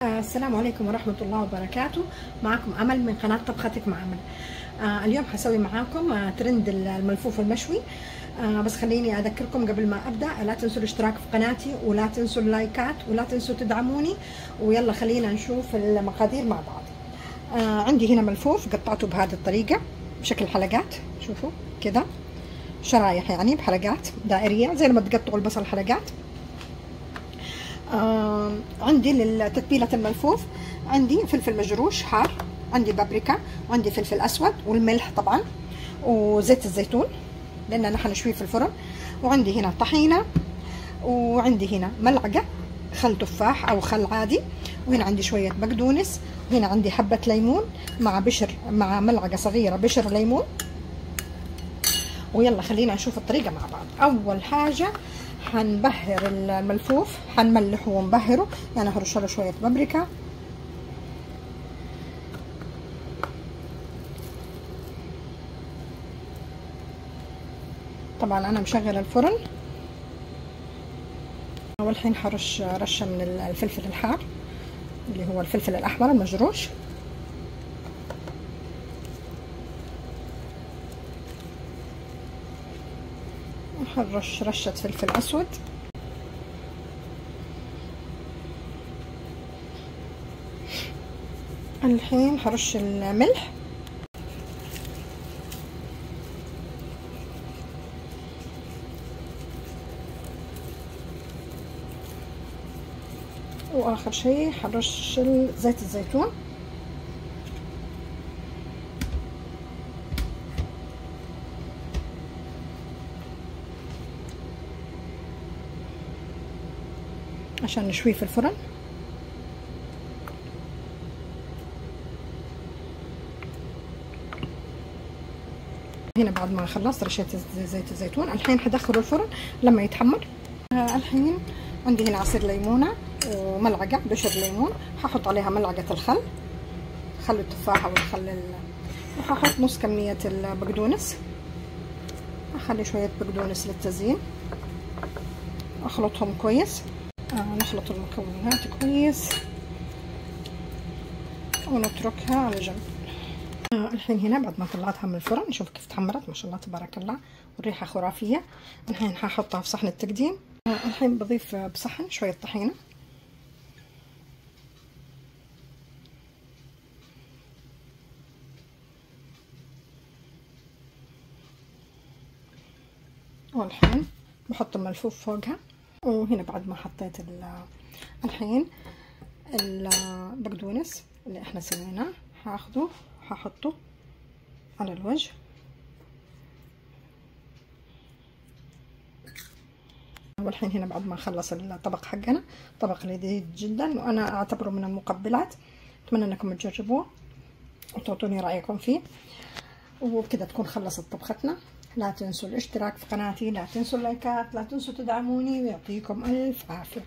السلام عليكم ورحمة الله وبركاته. معكم أمل من قناة طبختك مع أمل. اليوم حسوي معاكم ترند الملفوف المشوي. بس خليني أذكركم قبل ما أبدأ، لا تنسوا الاشتراك في قناتي، ولا تنسوا اللايكات، ولا تنسوا تدعموني. ويلا خلينا نشوف المقادير مع بعض. عندي هنا ملفوف قطعته بهذه الطريقة بشكل حلقات، شوفوا كده شرايح يعني بحلقات دائرية زي لما تقطعوا البصل حلقات. عندي لتتبيلة الملفوف عندي فلفل مجروش حار، عندي بابريكا، وعندي فلفل أسود، والملح طبعا، وزيت الزيتون لأننا حنشويه في الفرن، وعندي هنا طحينة، وعندي هنا ملعقة خل تفاح أو خل عادي، وهنا عندي شوية بقدونس، وهنا عندي حبة ليمون مع ملعقة صغيرة بشر ليمون. ويلا خلينا نشوف الطريقة مع بعض. أول حاجة حنبهر الملفوف، حنملحه ونبهره، يعني هرش له شويه بابريكا، طبعا انا مشغله الفرن. والحين حرش رشه من الفلفل الحار اللي هو الفلفل الاحمر المجروش، وحرش رشه فلفل اسود، الحين حرش الملح، واخر شيء حرش زيت الزيتون. عشان نشويه في الفرن. هنا بعد ما خلصت رشيت زيت الزيتون، الحين حدخله الفرن لما يتحمر. الحين عندي هنا عصير ليمونه وملعقه بشر ليمون، ححط عليها ملعقه الخل، خل التفاح او الخل وححط نص كميه البقدونس، اخلي شويه بقدونس للتزيين، اخلطهم كويس. نخلط المكونات كويس ونتركها على جنب. الحين هنا بعد ما طلعتها من الفرن، شوف كيف تحمرت ما شاء الله تبارك الله، والريحه خرافيه. الحين ححطها في صحن التقديم. الحين بضيف بصحن شويه طحينه، والحين بحط الملفوف فوقها. وهنا بعد ما حطيت الحين البقدونس اللي احنا سويناه هاخده وهحطه على الوجه. والحين هنا بعد ما خلص الطبق حقنا، طبق لذيذ جدا وانا اعتبره من المقبلات، اتمنى انكم تجربوه وتعطوني رايكم فيه. وبكده تكون خلصت طبختنا. لا تنسوا الاشتراك في قناتي، لا تنسوا اللايكات، لا تنسوا تدعموني، ويعطيكم الف عافيه.